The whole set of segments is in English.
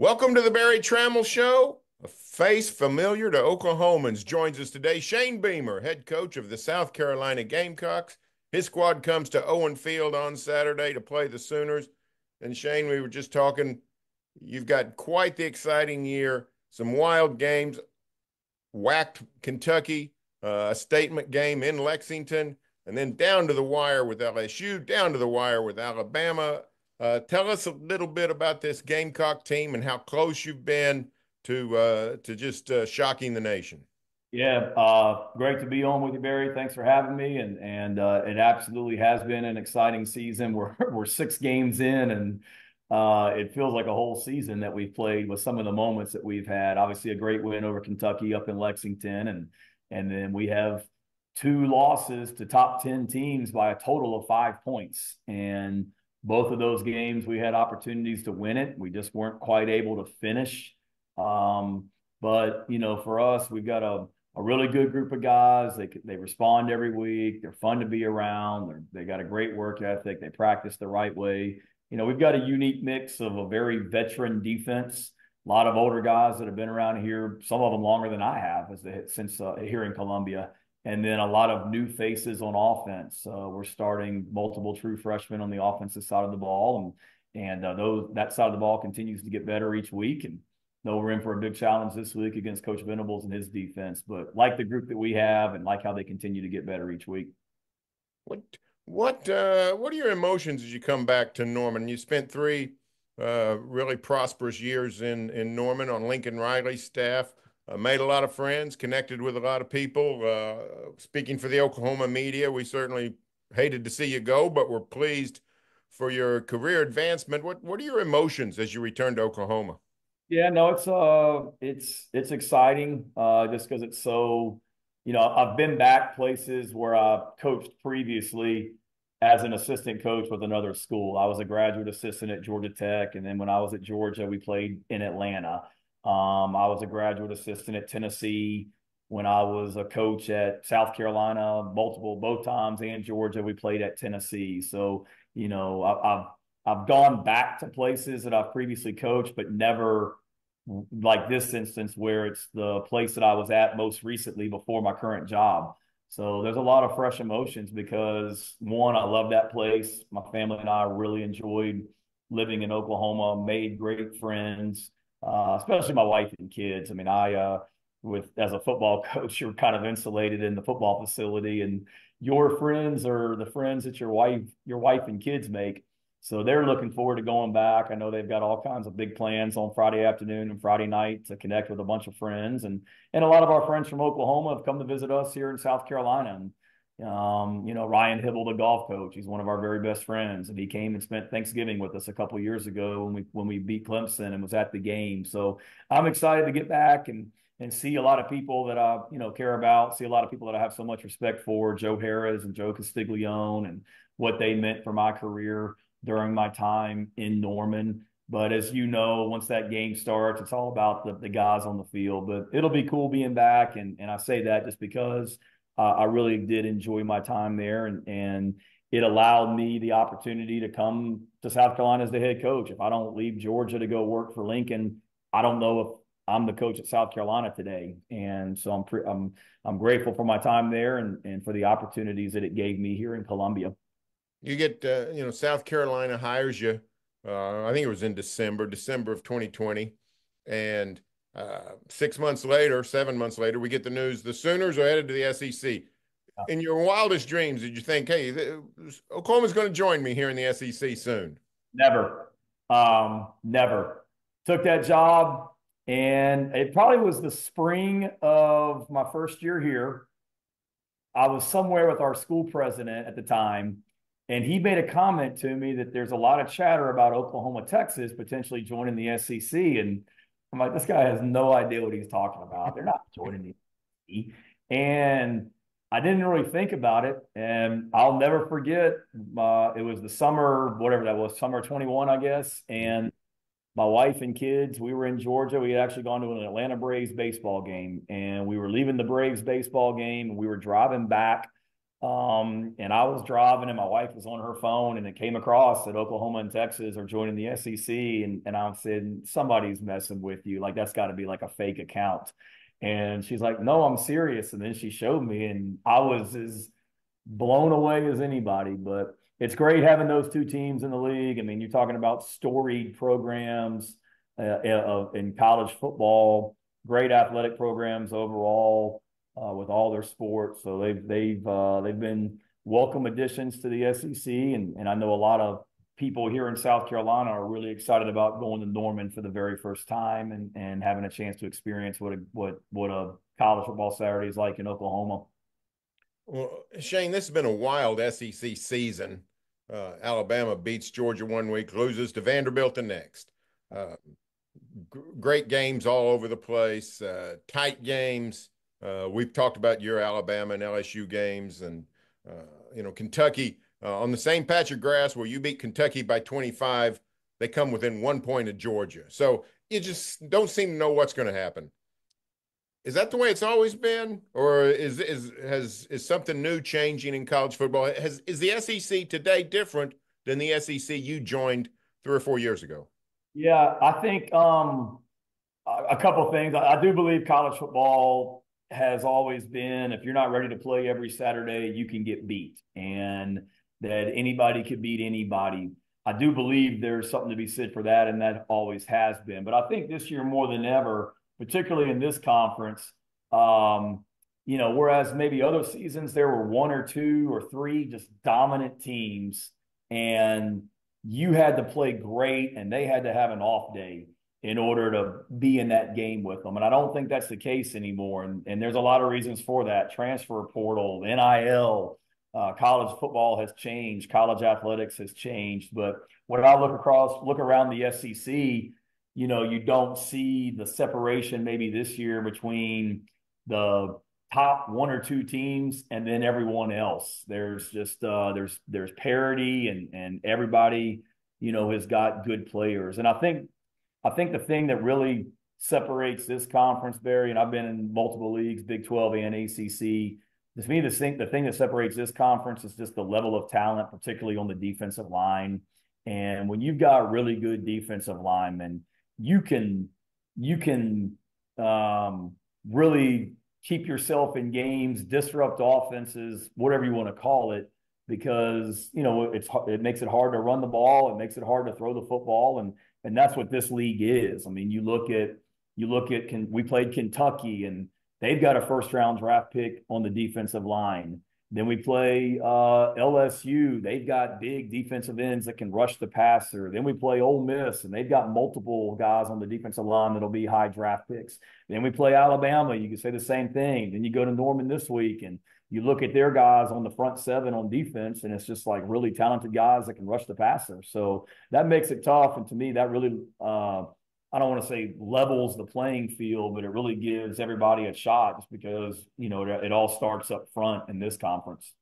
Welcome to the Tramel Show. A face familiar to Oklahomans joins us today. Shane Beamer, head coach of the South Carolina Gamecocks. His squad comes to Owen Field on Saturday to play the Sooners. And Shane, we were just talking, you've got quite the exciting year, some wild games, whacked Kentucky, a statement game in Lexington, and then down to the wire with LSU, down to the wire with Alabama. Tell us a little bit about this Gamecock team and how close you've been to just shocking the nation. Yeah, great to be on with you, Barry. Thanks for having me. And it absolutely has been an exciting season. We're 6 games in, and it feels like a whole season that we've played with some of the moments that we've had. Obviously, a great win over Kentucky up in Lexington, and then we have 2 losses to top 10 teams by a total of 5 points. And both of those games, we had opportunities to win it. We just weren't quite able to finish. But for us, we've got a really good group of guys. They respond every week. They're fun to be around. They got a great work ethic. They practice the right way. We've got a unique mix of a very veteran defense, a lot of older guys that have been around here, some of them longer than I have since here in Columbia, and then a lot of new faces on offense. We're starting multiple true freshmen on the offensive side of the ball, and that side of the ball continues to get better each week. And know we're in for a big challenge this week against Coach Venables and his defense, but like the group that we have and like how they continue to get better each week. What what are your emotions as you come back to Norman? You spent three really prosperous years in Norman on Lincoln Riley's staff. Made a lot of friends, connected with a lot of people. Speaking for the Oklahoma media, we certainly hated to see you go, but we're pleased for your career advancement. What are your emotions as you return to Oklahoma? Yeah, no, it's exciting just because it's so, I've been back places where I coached previously as an assistant coach with another school. I was a graduate assistant at Georgia Tech, and then when I was at Georgia, we played in Atlanta. I was a graduate assistant at Tennessee. When I was a coach at South Carolina, both times, and Georgia, we played at Tennessee. So, I've gone back to places that I've previously coached, but never like this instance where it's the place that I was at most recently before my current job. So there's a lot of fresh emotions because one, I love that place. My family and I really enjoyed living in Oklahoma, made great friends, especially my wife and kids. I mean, as a football coach, you're kind of insulated in the football facility, and your friends are the friends that your wife and kids make. So they're looking forward to going back. I know they've got all kinds of big plans on Friday afternoon and Friday night to connect with a bunch of friends. And a lot of our friends from Oklahoma have come to visit us here in South Carolina. And Ryan Hibble, the golf coach, he's one of our very best friends. And he came and spent Thanksgiving with us a couple of years ago when we beat Clemson and was at the game. So I'm excited to get back and see a lot of people that I, care about, see a lot of people that I have so much respect for, Joe Harris and Joe Castiglione, and what they meant for my career during my time in Norman. But as you know, once that game starts, it's all about the guys on the field. But it'll be cool being back. And I say that just because I really did enjoy my time there. And it allowed me the opportunity to come to South Carolina as the head coach. If I don't leave Georgia to go work for Lincoln, I don't know if I'm the coach at South Carolina today. And so I'm grateful for my time there and for the opportunities that it gave me here in Columbia. You get, South Carolina hires you. I think it was in December of 2020. And 6 months later, 7 months later, we get the news the Sooners are headed to the SEC. In your wildest dreams, did you think, hey, Oklahoma's going to join me here in the SEC soon? Never. Never. Took that job, and it probably was the spring of my first year here. I was somewhere with our school president at the time, and he made a comment to me that there's a lot of chatter about Oklahoma, Texas potentially joining the SEC. And I'm like, this guy has no idea what he's talking about. They're not joining the SEC. And I didn't really think about it. And I'll never forget, it was the summer, whatever that was, summer 21, I guess. And my wife and kids, we were in Georgia. We had actually gone to an Atlanta Braves baseball game, and we were leaving the Braves baseball game, and we were driving back And I was driving and my wife was on her phone and it came across that Oklahoma and Texas are joining the SEC. And I said, somebody's messing with you. Like, that's got to be like a fake account. And she's like, no, I'm serious. And then she showed me, and I was as blown away as anybody. But it's great having those two teams in the league. I mean, you're talking about storied programs in college football, great athletic programs overall with all their sports. So they've been welcome additions to the SEC, and I know a lot of people here in South Carolina are really excited about going to Norman for the very first time and having a chance to experience what a college football Saturday is like in Oklahoma. Well, Shane, this has been a wild SEC season. Alabama beats Georgia one week, loses to Vanderbilt the next. Uh, Great games all over the place, tight games. We've talked about your Alabama and LSU games, and Kentucky on the same patch of grass where you beat Kentucky by 25. They come within 1 point of Georgia, so you just don't seem to know what's going to happen. Is that the way it's always been, or is something new changing in college football? Is the SEC today different than the SEC you joined 3 or 4 years ago? Yeah, I think a couple of things. I do believe college football has always been, if you're not ready to play every Saturday, you can get beat, and that anybody could beat anybody. I do believe there's something to be said for that, and that always has been. But I think this year more than ever, particularly in this conference, whereas maybe other seasons there were one or two or three just dominant teams, and you had to play great, and they had to have an off day in order to be in that game with them. And I don't think that's the case anymore. And there's a lot of reasons for that. Transfer portal, NIL, college football has changed. College athletics has changed. But when I look around the SEC, you don't see the separation maybe this year between the top one or two teams and then everyone else. There's just there's parity, and everybody has got good players. And I think the thing that really separates this conference, Barry, and I've been in multiple leagues, Big 12 and ACC. To me, the thing that separates this conference is just the level of talent, particularly on the defensive line. And when you've got really good defensive linemen, you can really keep yourself in games, disrupt offenses, whatever you want to call it, because it makes it hard to run the ball, it makes it hard to throw the football, and that's what this league is. I mean, you look at we played Kentucky, and they've got a first round draft pick on the defensive line. Then we play LSU. They've got big defensive ends that can rush the passer. Then we play Ole Miss, and they've got multiple guys on the defensive line that'll be high draft picks. Then we play Alabama. You can say the same thing. Then you go to Norman this week, and you look at their guys on the front seven on defense, and it's just like really talented guys that can rush the passer. So that makes it tough. And to me, that really I don't want to say levels the playing field, but it really gives everybody a shot, just because, it all starts up front in this conference.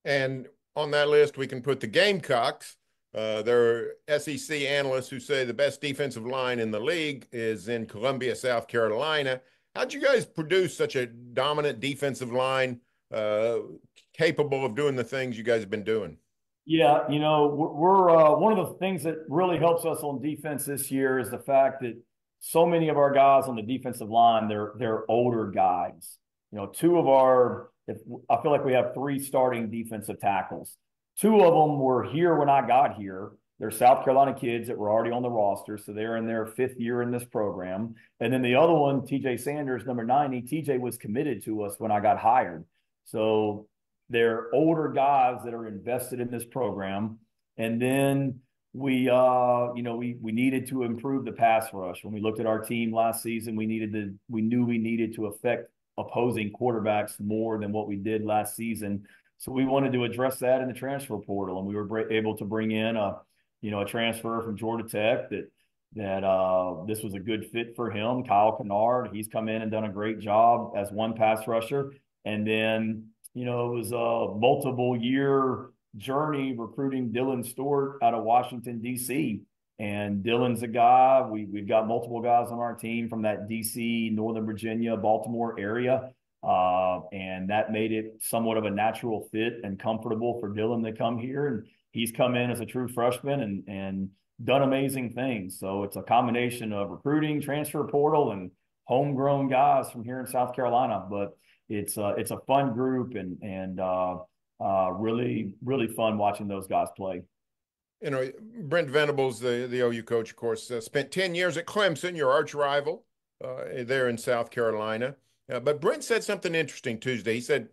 And on that list, we can put the Gamecocks. There are SEC analysts who say the best defensive line in the league is in Columbia, South Carolina. How'd you guys produce such a dominant defensive line, capable of doing the things you guys have been doing? Yeah, we're one of the things that really helps us on defense this year is the fact that so many of our guys on the defensive line, they're older guys. I feel like we have three starting defensive tackles. Two of them were here when I got here. They're South Carolina kids that were already on the roster, so they're in their fifth year in this program. And then the other one, TJ Sanders, number 90, TJ was committed to us when I got hired. So they're older guys that are invested in this program. And then we needed to improve the pass rush. When we looked at our team last season, we knew we needed to affect opposing quarterbacks more than what we did last season. So we wanted to address that in the transfer portal, and we were able to bring in a transfer from Georgia Tech that this was a good fit for him. Kyle Kennard, he's come in and done a great job as one pass rusher. And then, it was a multiple year journey recruiting Dylan Stewart out of Washington, D.C. And Dylan's a guy, we've got multiple guys on our team from that D.C., Northern Virginia, Baltimore area. And that made it somewhat of a natural fit and comfortable for Dylan to come here. And he's come in as a true freshman and done amazing things. So it's a combination of recruiting, transfer portal, and homegrown guys from here in South Carolina. But it's a fun group and really fun watching those guys play. You know, Brent Venables, the OU coach, of course, spent 10 years at Clemson, your arch rival there in South Carolina. But Brent said something interesting Tuesday. He said,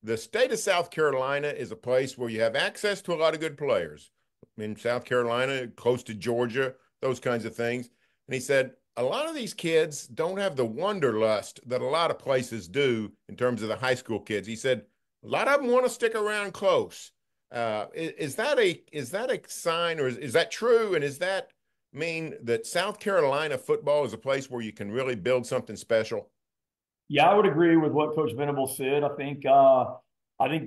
the state of South Carolina is a place where you have access to a lot of good players. In South Carolina, close to Georgia, those kinds of things. And he said, a lot of these kids don't have the wanderlust that a lot of places do in terms of the high school kids. He said, a lot of them want to stick around close. Is that a sign, or is that true? And does that mean that South Carolina football is a place where you can really build something special? Yeah, I would agree with what Coach Venable said. I think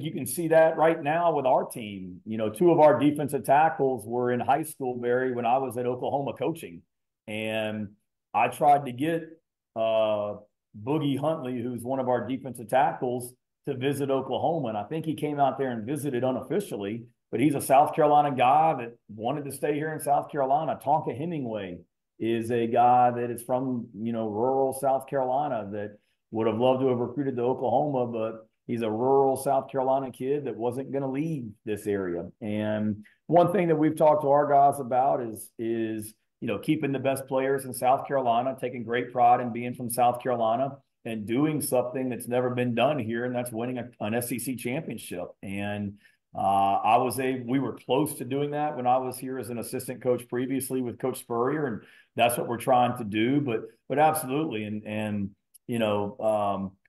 you can see that right now with our team. You know, two of our defensive tackles were in high school, Barry, when I was at Oklahoma coaching, and I tried to get Boogie Huntley, who's one of our defensive tackles, to visit Oklahoma, and I think he came out there and visited unofficially. But he's a South Carolina guy that wanted to stay here in South Carolina. Tonka Hemingway is a guy that is from rural South Carolina that would have loved to have recruited to Oklahoma, but he's a rural South Carolina kid that wasn't going to leave this area. And one thing that we've talked to our guys about is keeping the best players in South Carolina, taking great pride in being from South Carolina, and doing something that's never been done here, and that's winning an SEC championship. And we were close to doing that when I was here as an assistant coach previously with Coach Spurrier, and that's what we're trying to do. But absolutely, and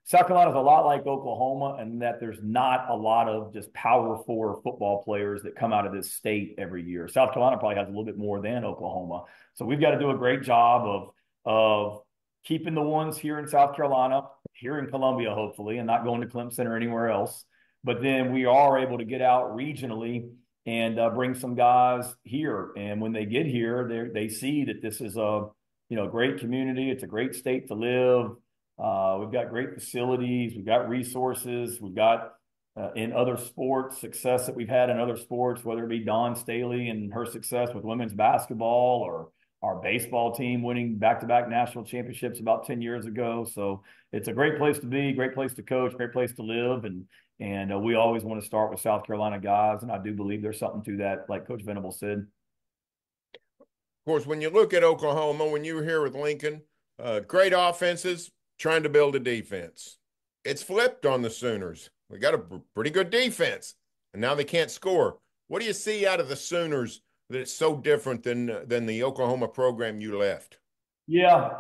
South Carolina is a lot like Oklahoma, and that there's not a lot of just Power Four football players that come out of this state every year. South Carolina probably has a little bit more than Oklahoma, so we've got to do a great job of keeping the ones here in South Carolina, here in Columbia, hopefully, and not going to Clemson or anywhere else. But then we are able to get out regionally and bring some guys here. And when they get here, they see that this is a great community. It's a great state to live. We've got great facilities. We've got resources. We've got in other sports success that we've had in other sports, whether it be Dawn Staley and her success with women's basketball, or our baseball team winning back-to-back national championships about 10 years ago. So it's a great place to be, great place to coach, great place to live. And we always want to start with South Carolina guys. And I do believe there's something to that, like Coach Venable said. Of course, when you look at Oklahoma, when you were here with Lincoln, great offenses, trying to build a defense. It's flipped on the Sooners. We got a pretty good defense, and now they can't score. What do you see out of the Sooners that it's so different than the Oklahoma program you left? Yeah,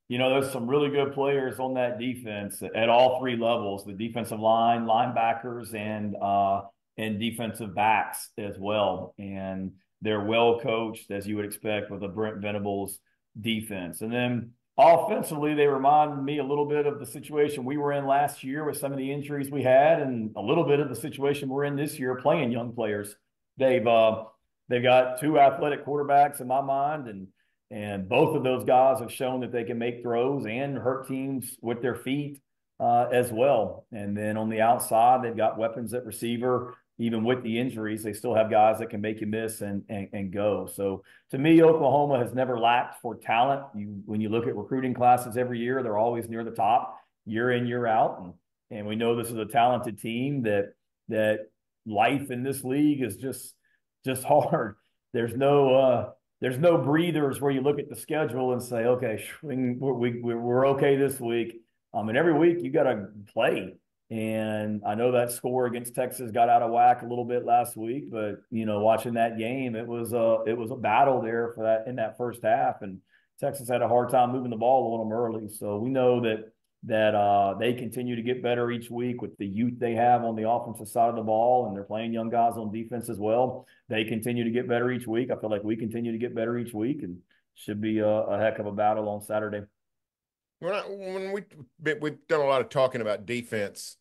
there's some really good players on that defense at all three levels: the defensive line, linebackers, and defensive backs as well. And they're well coached, as you would expect, with a Brent Venables defense. And then offensively, they remind me a little bit of the situation we were in last year with some of the injuries we had, and a little bit of the situation we're in this year playing young players. They've got two athletic quarterbacks in my mind, and both of those guys have shown that they can make throws and hurt teams with their feet as well. And then on the outside, they've got weapons at receiver. Even with the injuries, they still have guys that can make you miss and go. So to me, Oklahoma has never lacked for talent. When you look at recruiting classes every year, they're always near the top year in, year out. And we know this is a talented team that life in this league is just hard. There's no breathers where you look at the schedule and say, okay, we're okay this week. And every week you got to play. And I know that score against Texas got out of whack a little bit last week, but watching that game, it was a battle there for that in that first half, and Texas had a hard time moving the ball on them early. So we know that they continue to get better each week with the youth they have on the offensive side of the ball, and they're playing young guys on defense as well. They continue to get better each week. I feel like we continue to get better each week, and should be a heck of a battle on Saturday. When we've done a lot of talking about defense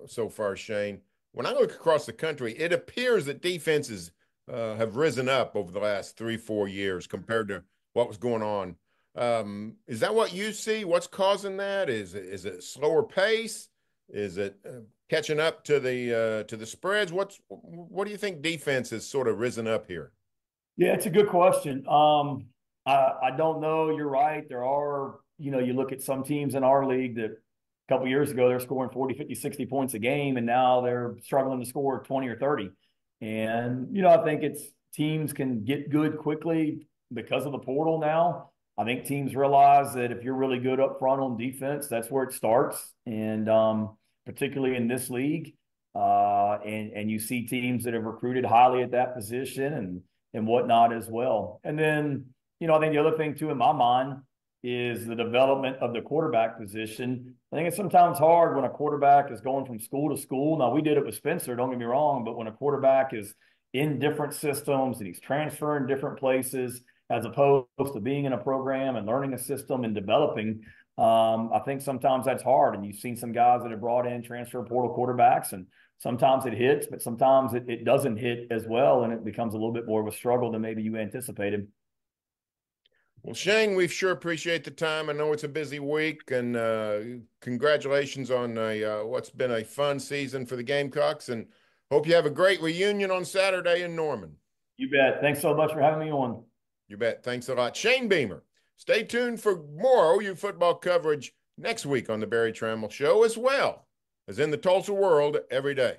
so far, Shane. When I look across the country, it appears that defenses have risen up over the last 3-4 years compared to what was going on Is that what you see? What's causing that? Is it slower pace? Is it catching up to the spreads? What do you think defense has sort of risen up here? Yeah, it's a good question. I don't know. You're right. There are, you look at some teams in our league that a couple years ago they're scoring 40, 50, 60 points a game, and now they're struggling to score 20 or 30. And, I think it's teams can get good quickly because of the portal now. I think teams realize that if you're really good up front on defense, that's where it starts. And particularly in this league, and you see teams that have recruited highly at that position and whatnot as well. And then, I think the other thing too in my mind is the development of the quarterback position. I think it's sometimes hard when a quarterback is going from school to school. Now, we did it with Spencer, don't get me wrong, but when a quarterback is in different systems and he's transferring different places, as opposed to being in a program and learning a system and developing, I think sometimes that's hard. And you've seen some guys that have brought in transfer portal quarterbacks, and sometimes it hits, but sometimes it doesn't hit as well, and it becomes a little bit more of a struggle than maybe you anticipated. Well, Shane, we sure appreciate the time. I know it's a busy week, and congratulations on what's been a fun season for the Gamecocks, and hope you have a great reunion on Saturday in Norman. You bet. Thanks so much for having me on. You bet. Thanks a lot. Shane Beamer. Stay tuned for more OU football coverage next week on the Barry Tramel Show, as well as in the Tulsa world every day.